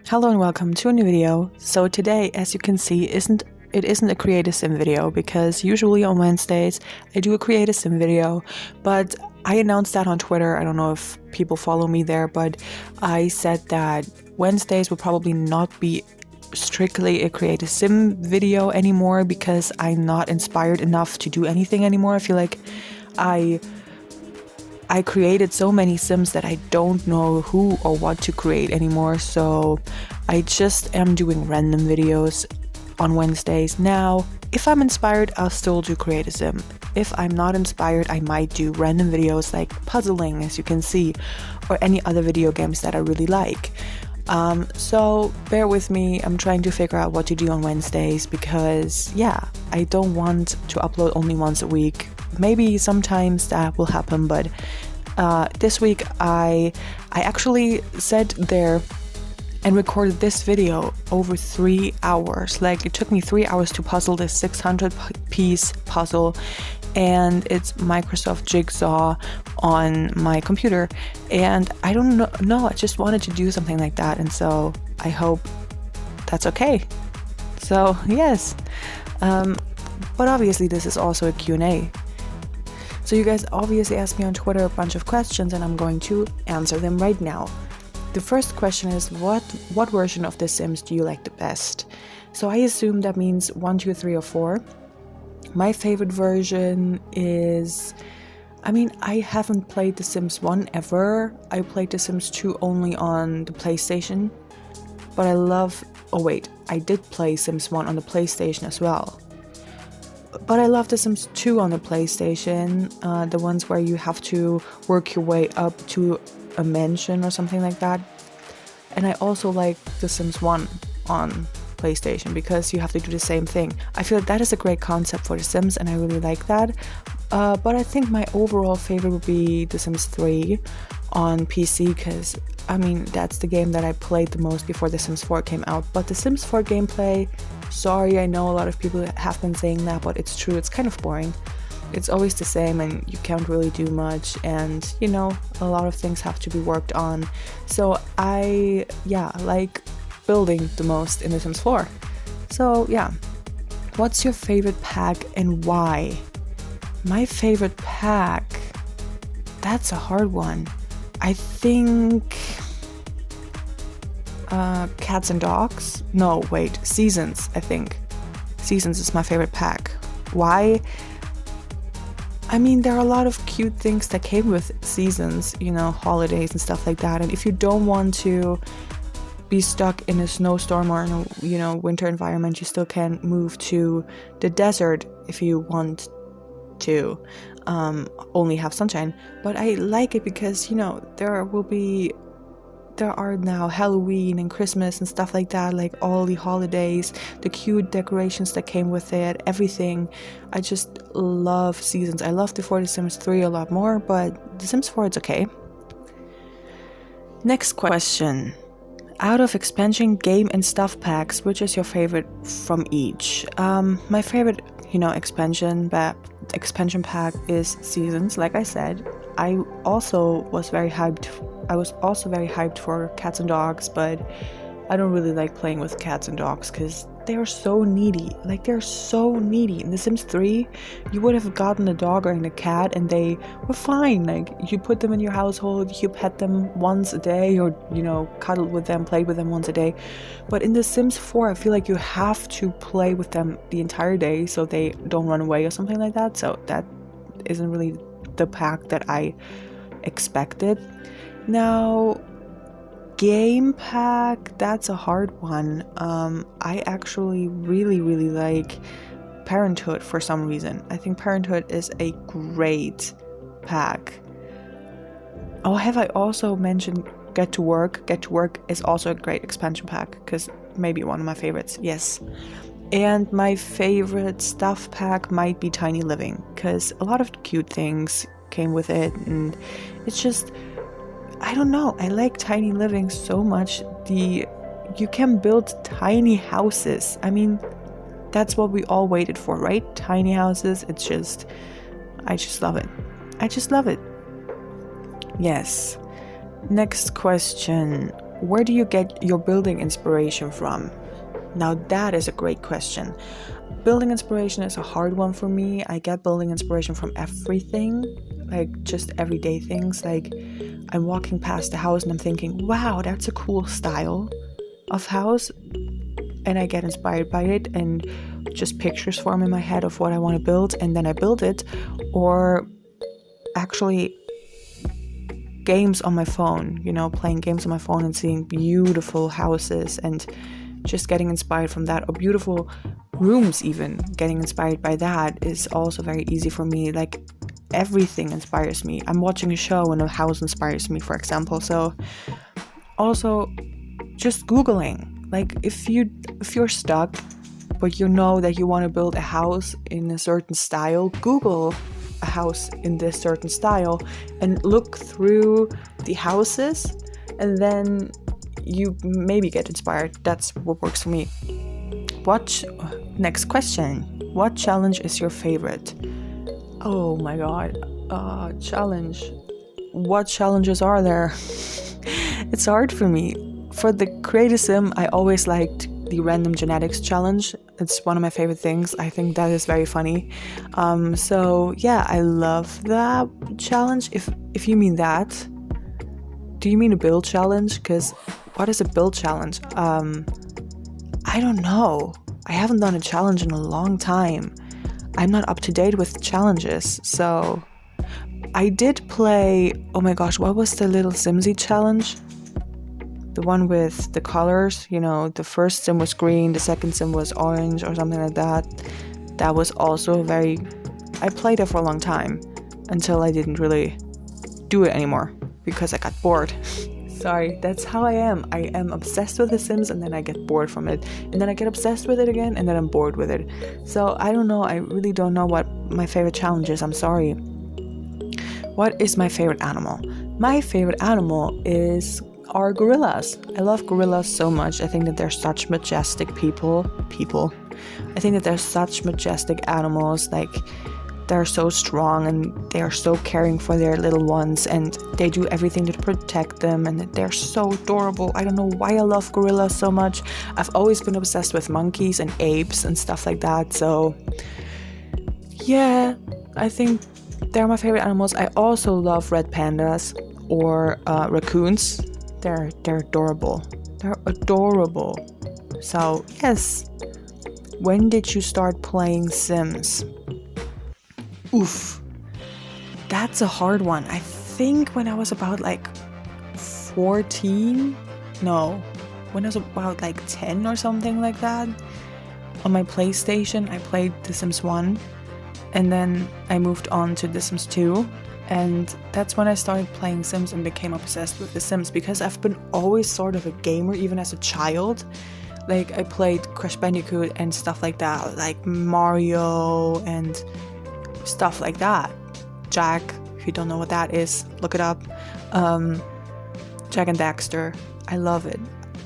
Hello and welcome to a new video. So today, as you can see, isn't a Create a Sim video, because usually on Wednesdays I do a Create a Sim video, but I announced that on Twitter. I don't know if people follow me there, but I said that Wednesdays will probably not be strictly a Create a Sim video anymore because I'm not inspired enough to do anything anymore. I feel like I created so many Sims that I don't know who or what to create anymore, so I just am doing random videos on Wednesdays. Now, if I'm inspired, I'll still do Create a Sim. If I'm not inspired, I might do random videos like puzzling, as you can see, or any other video games that I really like. So bear with me, I'm trying to figure out what to do on Wednesdays because, I don't want to upload only once a week. Maybe sometimes that will happen, but this week I actually sat there and recorded this video over 3 hours. Like, it took me 3 hours to puzzle this 600-piece puzzle, and it's Microsoft Jigsaw on my computer, and I don't know, I just wanted to do something like that, and so I hope that's okay. So yes, but obviously this is also a Q&A. So you guys obviously asked me on Twitter a bunch of questions, and I'm going to answer them right now. The first question is, what version of The Sims do you like the best? So I assume that means 1, 2, 3, or 4. My favorite version is, I haven't played The Sims 1 ever. I played The Sims 2 only on the PlayStation. But I did play Sims 1 on the PlayStation as well. But I love The Sims 2 on the PlayStation, the ones where you have to work your way up to a mansion or something like that. And I also like The Sims 1 on PlayStation because you have to do the same thing. I feel that is a great concept for The Sims, and I really like that. But I think my overall favorite would be The Sims 3 on PC because, that's the game that I played the most before The Sims 4 came out. But The Sims 4 gameplay, sorry, I know a lot of people have been saying that, but it's true, it's kind of boring. It's always the same and you can't really do much, and a lot of things have to be worked on. So I like building the most in The Sims 4. So what's your favorite pack and why? My favorite pack, that's a hard one. I think Cats and Dogs. No, wait, Seasons. I think Seasons is my favorite pack. Why? There are a lot of cute things that came with Seasons, holidays and stuff like that. And if you don't want to be stuck in a snowstorm or in a winter environment, you still can move to the desert if you want to only have sunshine. But I like it because there are now Halloween and Christmas and stuff like that, like all the holidays, the cute decorations that came with it, everything. I just love Seasons. I love The Sims 3 a lot more, but The Sims 4, it's okay. Next question. Out of expansion, game, and stuff packs, which is your favorite from each? My favorite, expansion pack is Seasons, like I said. I was also very hyped for Cats and Dogs, but I don't really like playing with cats and dogs because they're so needy. They're so needy. In The Sims 3, you would have gotten a dog or a cat and they were fine. You put them in your household, you pet them once a day, or, cuddled with them, played with them once a day. But in The Sims 4, I feel like you have to play with them the entire day so they don't run away or something like that. So that isn't really the pack that I expected. Now, game pack, that's a hard one. I actually really, really like Parenthood for some reason. I think Parenthood is a great pack. Oh, have I also mentioned Get to Work? Get to Work is also a great expansion pack because maybe one of my favorites, yes. And my favorite stuff pack might be Tiny Living because a lot of cute things came with it, and it's just, I don't know, I like Tiny Living so much. You can build tiny houses. That's what we all waited for, right? Tiny houses. I just love it. I just love it. Yes. Next question. Where do you get your building inspiration from? Now that is a great question. Building inspiration is a hard one for me. I get building inspiration from everything, like just everyday things. Like I'm walking past the house and I'm thinking, wow, that's a cool style of house. And I get inspired by it and just pictures form in my head of what I want to build, and then I build it. Or actually games on my phone, playing games on my phone and seeing beautiful houses and just getting inspired from that, or beautiful rooms even. Getting inspired by that is also very easy for me. Like everything inspires me. I'm watching a show and a house inspires me, for example. So also just Googling. Like if you're stuck, but you know that you want to build a house in a certain style, Google a house in this certain style and look through the houses, and then you maybe get inspired. That's what works for me. Next question. What challenge is your favorite? Oh my god. Challenge. What challenges are there? It's hard for me. For the Create a Sim, I always liked the random genetics challenge. It's one of my favorite things. I think that is very funny. So yeah, I love that challenge. If you mean that, do you mean a build challenge? Because what is a build challenge? I don't know. I haven't done a challenge in a long time. I'm not up to date with challenges. So I did play, oh my gosh, what was the little Simsy challenge? The one with the colors, the first sim was green, the second sim was orange or something like that. That was also I played it for a long time until I didn't really do it anymore because I got bored. Sorry, that's how I am. I am obsessed with The Sims and then I get bored from it. And then I get obsessed with it again and then I'm bored with it. So I don't know. I really don't know what my favorite challenge is. I'm sorry. What is my favorite animal? My favorite animal are gorillas. I love gorillas so much. I think that they're such majestic people. I think that they're such majestic animals. Like they're so strong and they are so caring for their little ones, and they do everything to protect them, and they're so adorable. I don't know why I love gorillas so much. I've always been obsessed with monkeys and apes and stuff like that. So yeah, I think they're my favorite animals. I also love red pandas or raccoons. They're adorable. They're adorable. So yes. When did you start playing Sims? Oof. That's a hard one. I think when I was about 14. No. When I was about 10 or something like that. On my PlayStation, I played The Sims 1. And then I moved on to The Sims 2. And that's when I started playing Sims and became obsessed with The Sims, because I've been always sort of a gamer, even as a child. Like, I played Crash Bandicoot and stuff like that, like Mario and stuff like that. Jack, if you don't know what that is, look it up. Jak and Daxter, I love it.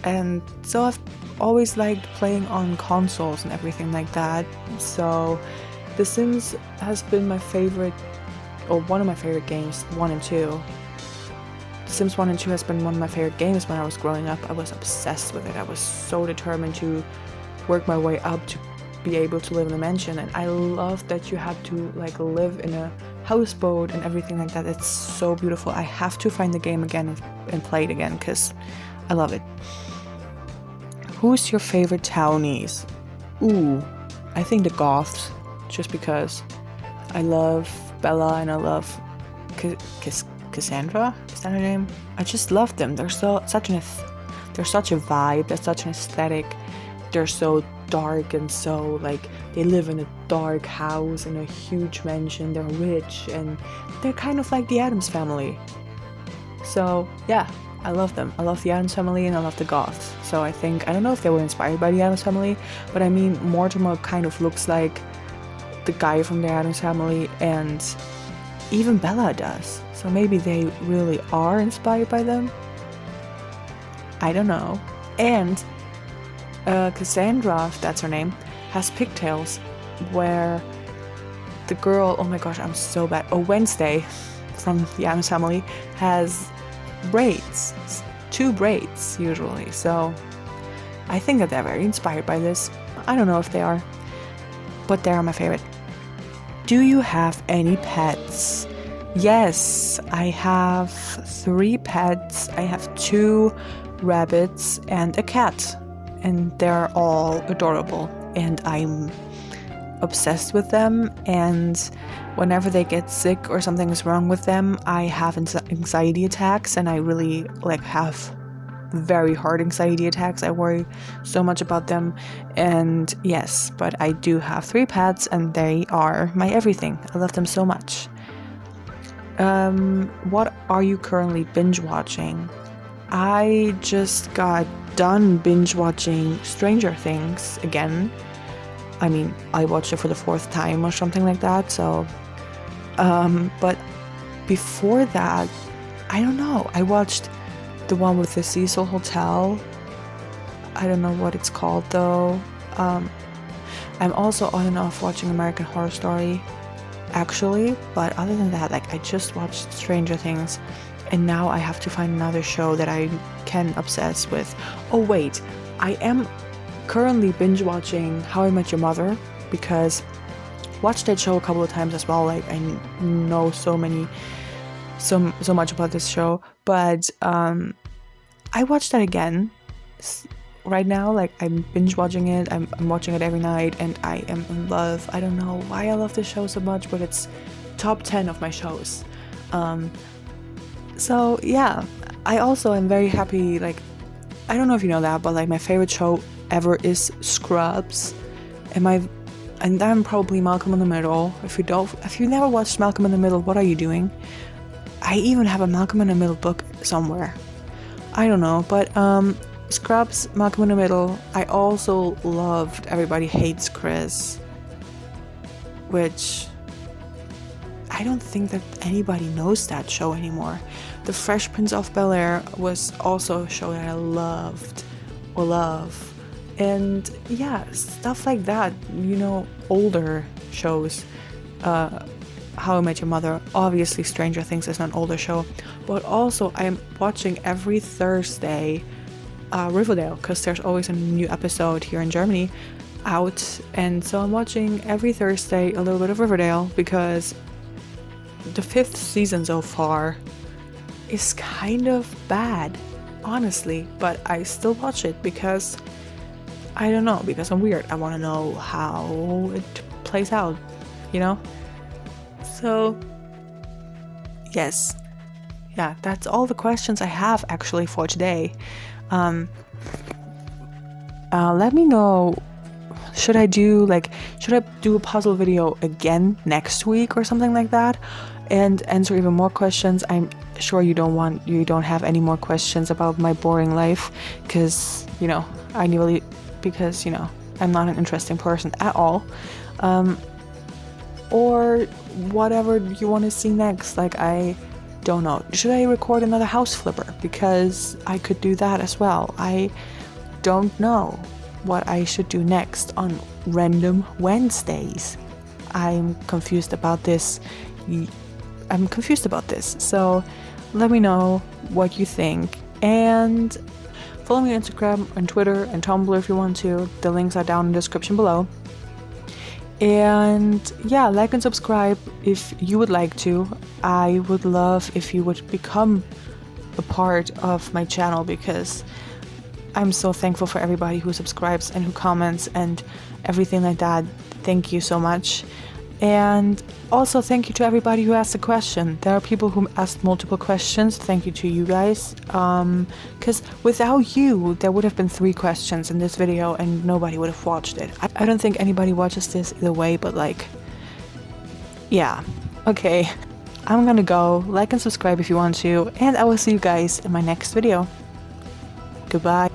And so I've always liked playing on consoles and everything like that. So The Sims has been my favorite, or one of my favorite games, 1 and 2. The Sims 1 and 2 has been one of my favorite games when I was growing up. I was obsessed with it. I was so determined to work my way up to be able to live in a mansion. And I love that you have to live in a houseboat and everything like that. It's so beautiful. I have to find the game again and play it again because I love it. Who's your favorite townies? Ooh, I think the Goths, just because I love Bella and I love Cassandra. Is that her name? I just love them. They're such a vibe. They're such an aesthetic. They're so dark and so they live in a dark house in a huge mansion. They're rich and they're kind of like the Addams Family. So yeah, I love them. I love the Addams Family and I love the Goths. So I don't know if they were inspired by the Addams Family, but I mean Mortimer kind of looks like the guy from the Addams Family, and even Bella does. So maybe they really are inspired by them. I don't know. And Cassandra, if that's her name, has pigtails, where the girl, oh my gosh, I'm so bad. Wednesday from the Addams Family has braids. 2 braids usually. So I think that they're very inspired by this. I don't know if they are, but they are my favorite. Do you have any pets? Yes, I have 3 pets. I have 2 rabbits and a cat, and they're all adorable, and I'm obsessed with them. And whenever they get sick or something is wrong with them, I have anxiety attacks, and I really have very hard anxiety attacks. I worry so much about them. And yes, but I do have 3 pets, and they are my everything. I love them so much. What are you currently binge watching? I just got done binge watching Stranger Things again. I mean, I watched it for the 4th time or something like that, so but before that, I don't know, I watched the one with the Cecil Hotel. I don't know what it's called though. I'm also on and off watching American Horror Story, actually, but other than that, I just watched Stranger Things, and now I have to find another show that I can obsess with. Oh wait, I am currently binge watching How I Met Your Mother, because I watched that show a couple of times as well. I know so much about this show, but I watched that again right now. I'm binge watching it. I'm watching it every night, and I am in love. I don't know why I love this show so much, but it's top 10 of my shows. So yeah, I also am very happy. I don't know if you know that, but my favorite show ever is Scrubs, and I'm probably Malcolm in the Middle. If you never watched Malcolm in the Middle, what are you doing? I even have a Malcolm in the Middle book somewhere. I don't know, but Scrubs, Malcolm in the Middle. I also loved Everybody Hates Chris, which I don't think that anybody knows that show anymore. The Fresh Prince of Bel-Air was also a show that I loved or love. And yeah, stuff like that, older shows. How I Met Your Mother. Obviously, Stranger Things is an older show, but also I'm watching every Thursday Riverdale, because there's always a new episode here in Germany out, and so I'm watching every Thursday a little bit of Riverdale, because the 5th season so far is kind of bad, honestly, but I still watch it because I don't know, because I'm weird. I want to know how it plays out, So, yes. Yeah, that's all the questions I have actually for today. Let me know, should I do a puzzle video again next week or something like that, and answer even more questions? I'm sure you don't have any more questions about my boring life, because I'm not an interesting person at all. Or whatever you want to see next. I don't know. Should I record another house flipper? Because I could do that as well. I don't know what I should do next on Random Wednesdays. I'm confused about this. So let me know what you think. And follow me on Instagram and Twitter and Tumblr if you want to. The links are down in the description below. And yeah, like and subscribe if you would like to. I would love if you would become a part of my channel, because I'm so thankful for everybody who subscribes and who comments and everything like that. Thank you so much. And also thank you to everybody who asked a question. There are people who asked multiple questions. Thank you to you guys. Because without you, there would have been 3 questions in this video and nobody would have watched it. I don't think anybody watches this either way, but yeah. Okay, I'm gonna go. Like and subscribe if you want to, and I will see you guys in my next video. Goodbye.